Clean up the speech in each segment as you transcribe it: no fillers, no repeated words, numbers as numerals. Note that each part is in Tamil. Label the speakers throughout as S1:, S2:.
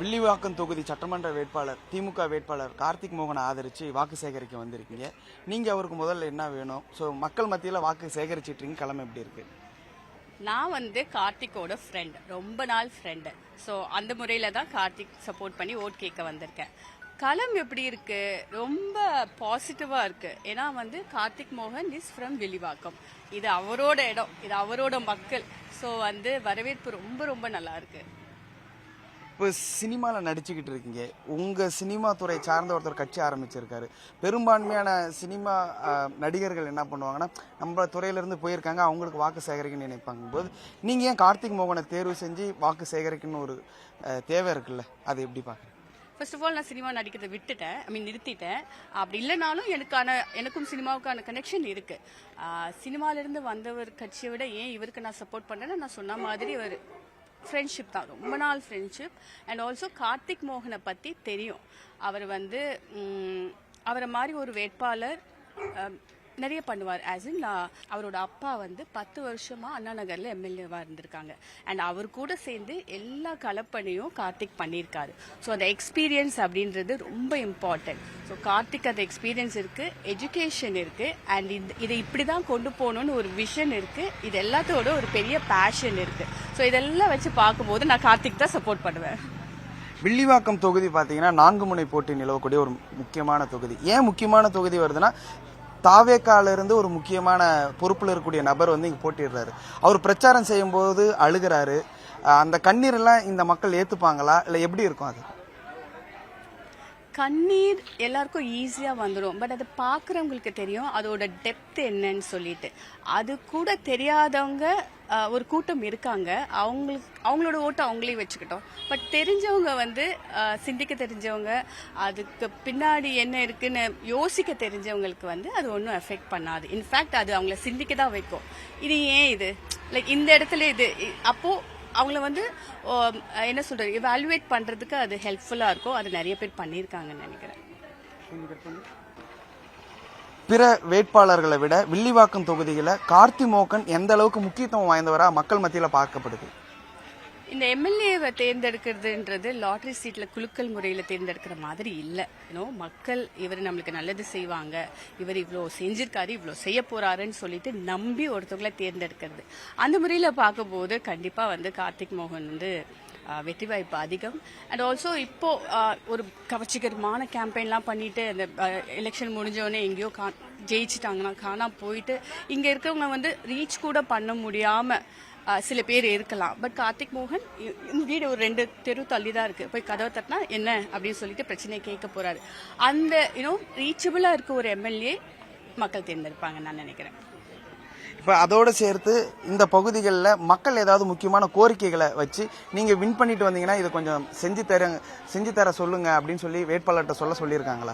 S1: வில்லிவாக்கம் தொகுதி சட்டமன்ற வேட்பாளர் திமுக வேட்பாளர் கார்த்திக் மோகனை ஆதரிச்சு வாக்கு சேகரிக்க வந்திருக்கீங்க. நீங்க அவருக்கு முதல்ல என்ன வேணும்? ஸோ மக்கள் மத்தியில் வாக்கு சேகரிச்சிட்டீங்க, கிளம்ப எப்படி இருக்கு?
S2: நான் கார்த்திக்கோட ஃப்ரெண்ட், ரொம்ப நாள் ஃப்ரெண்டு. ஸோ அந்த முறையில் தான் கார்த்திக் சப்போர்ட் பண்ணி ஓட் கேட்க வந்திருக்கேன். களம் எப்படி இருக்கு? ரொம்ப பாசிட்டிவா இருக்கு. ஏன்னா கார்த்திக் மோகன் இஸ் ஃப்ரம் வில்லிவாக்கம். இது அவரோட இடம், இது அவரோட மக்கள். ஸோ வரவேற்பு ரொம்ப ரொம்ப நல்லா இருக்கு.
S1: இப்போ சினிமாவில் நடிச்சுக்கிட்டு இருக்கீங்க. உங்கள் சினிமா துறை சார்ந்த ஒருத்தர் கட்சி ஆரம்பிச்சிருக்காரு. பெரும்பான்மையான சினிமா நடிகர்கள் என்ன பண்ணுவாங்கன்னா, நம்ம துறையிலேருந்து போயிருக்காங்க, அவங்களுக்கு வாக்கு சேகரிக்கணும்னு நினைப்பாங்க போது நீங்கள் ஏன் கார்த்திக் மோகனை தேர்வு செஞ்சு வாக்கு சேகரிக்கணும்னு ஒரு தேவை இருக்குல்ல, அதை எப்படி பார்க்குறீங்க?
S2: ஃபர்ஸ்ட் ஆஃப் ஆல் நான் சினிமா நடிக்கிறத விட்டுட்டேன், நிறுத்திட்டேன். அப்படி இல்லைனாலும் எனக்கும் சினிமாவுக்கான கனெக்ஷன் இருக்கு. சினிமாவிலேருந்து வந்தவர் கட்சியை விட ஏன் இவருக்கு நான் சப்போர்ட் பண்ணேன்னு நான் சொன்ன மாதிரி ஒரு ஃப்ரெண்ட்ஷிப் தான், ரொம்ப நாள் ஃப்ரெண்ட்ஷிப். அண்ட் ஆல்சோ கார்த்திக் மோகனை பற்றி தெரியும். அவர் அவரை மாதிரி ஒரு வேட்பாளர் நிறைய பண்ணுவார். ஆஸ் இன் அவரோட அப்பா 10 வருஷமா அண்ணா நகரில் எம்எல்ஏவாக இருந்திருக்காங்க. அண்ட் அவர் கூட சேர்ந்து எல்லா கலப்பணியும் கார்த்திக் பண்ணியிருக்காரு. ஸோ அந்த எக்ஸ்பீரியன்ஸ் அப்படின்றது ரொம்ப இம்பார்ட்டன்ட். ஸோ கார்த்திக் அந்த எக்ஸ்பீரியன்ஸ் இருக்குது, எஜுகேஷன் இருக்குது, அண்ட் இதை இப்படி தான் கொண்டு போகணுன்னு ஒரு விஷன் இருக்குது. இது எல்லாத்தோட ஒரு பெரிய பேஷன் இருக்குது. ஸோ இதெல்லாம் வச்சு பார்க்கும்போது நான் கார்த்திக் தான் சப்போர்ட் பண்ணுவேன்.
S1: வில்லிவாக்கம் தொகுதி பார்த்தீங்கன்னா 4 முனை போட்டி நிலவக்கூடிய ஒரு முக்கியமான தொகுதி. ஏன் முக்கியமான தொகுதி வருதுன்னா, தாவேக்கால இருந்து ஒரு முக்கியமான பொறுப்புல இருக்கக்கூடிய நபர் இங்க போட்டிடுறாரு. அவர் பிரச்சாரம் செய்யும் போது அழுகிறாரு. அந்த கண்ணீர் எல்லாம் இந்த மக்கள் ஏத்துப்பாங்களா, இல்ல எப்படி இருக்கும்? அது
S2: கண்ணீர் எல்லாருக்கும் ஈஸியா வந்துடும். பட் அதை பாக்குறவங்களுக்கு தெரியும் அதோட டெப்த் என்னன்னு சொல்லிட்டு. அது கூட தெரியாதவங்க ஒரு கூட்டம் இருக்காங்க. அவங்களோட ஓட்டை அவங்களே வச்சுக்கிட்டோம். பட் தெரிஞ்சவங்க சிந்திக்க தெரிஞ்சவங்க, அதுக்கு பின்னாடி என்ன இருக்குன்னு யோசிக்க தெரிஞ்சவங்களுக்கு அது ஒன்றும் எஃபெக்ட் பண்ணாது. இன்ஃபேக்ட் அது அவங்கள சிந்திக்க தான் வைக்கும். இது ஏன் இது லைக் இந்த இடத்துல இது அப்போ அவங்கள என்ன சொல்றது, எவாலுவேட் பண்றதுக்கு அது ஹெல்ப்ஃபுல்லா இருக்கும். அது நிறைய பேர் பண்ணியிருக்காங்கன்னு நினைக்கிறேன்.
S1: பிற வேட்பாளர்களை விட வில்லிவாக்கம் தொகுதியில கார்த்திக் மோகன் எந்த அளவுக்கு முக்கியத்துவம் வாய்ந்தவரா மக்கள் மத்தியில பார்க்கப்படுது?
S2: இந்த எம்எல்ஏவை தேர்ந்தெடுக்கிறதுன்றது லாட்டரி சீட்ல குலுக்கல் முறையில தேர்ந்தெடுக்கிற மாதிரி இல்லை. மக்கள் இவர் நம்மளுக்கு நல்லது செய்வாங்க, இவர் இவ்வளோ செஞ்சிருக்காரு, இவ்வளோ செய்ய போறாருன்னு சொல்லிட்டு நம்பி ஒருத்தவங்களை தேர்ந்தெடுக்கிறது. அந்த முறையில பார்க்கும்போது கண்டிப்பா கார்த்திக் மோகன் வெற்றி வாய்ப்பு அதிகம். அண்ட் ஆல்சோ இப்போ ஒரு கவர்ச்சிகரமான கேம்பெயின்லாம் பண்ணிட்டு அந்த எலெக்ஷன் முடிஞ்சோடனே எங்கேயோ ஜெயிச்சிட்டாங்கன்னா காணா போயிட்டு இங்க இருக்கிறவங்க ரீச் கூட பண்ண முடியாம சில பேர் இருக்கலாம். பட் கார்த்திக் மோகன் வீடு ஒரு 2 தெரு தள்ளி தான் இருக்கு. போய் கதவை தட்டினா என்ன அப்படின்னு சொல்லிட்டு பிரச்சனையை கேட்க போறாரு. அந்த ரீச்சபிளா இருக்க ஒரு எம்எல்ஏ மக்கள் தேர்ந்தெடுப்பாங்க நான் நினைக்கிறேன்.
S1: இப்போ அதோடு சேர்த்து இந்த பகுதிகளில் மக்கள் ஏதாவது முக்கியமான கோரிக்கைகளை வச்சு நீங்கள் வின் பண்ணிட்டு வந்தீங்கன்னா இதை கொஞ்சம் செஞ்சு தர சொல்லுங்க அப்படின்னு சொல்லி வேட்பாளர்கிட்ட சொல்லியிருக்காங்களா?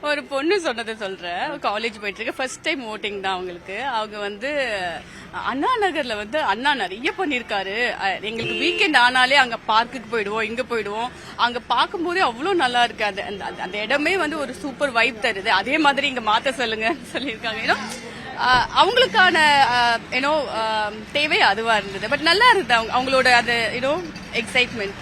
S2: ஒரு பொண்ணு சொன்னதை சொல்றேன். காலேஜ் போயிட்டு இருக்கு, ஃபர்ஸ்ட் டைம் ஓட்டிங் தான் அவங்களுக்கு. அவங்க அண்ணா நகர்ல அண்ணா நிறைய பண்ணிருக்காரு. எங்களுக்கு வீக்கெண்ட் ஆனாலே அங்க பார்க்குக்கு போயிடுவோம், இங்க போயிடுவோம். அங்க பார்க்கும்போதே அவ்வளோ நல்லா இருக்கு. அந்த இடமே ஒரு சூப்பர் வைப் தருது. அதே மாதிரி இங்க மாத்த சொல்லுங்க சொல்லியிருக்காங்க. அவங்களுக்கான தேவை அதுவா இருந்தது. பட் நல்லா இருந்தது அவங்களோட அது எக்ஸைட்மெண்ட்.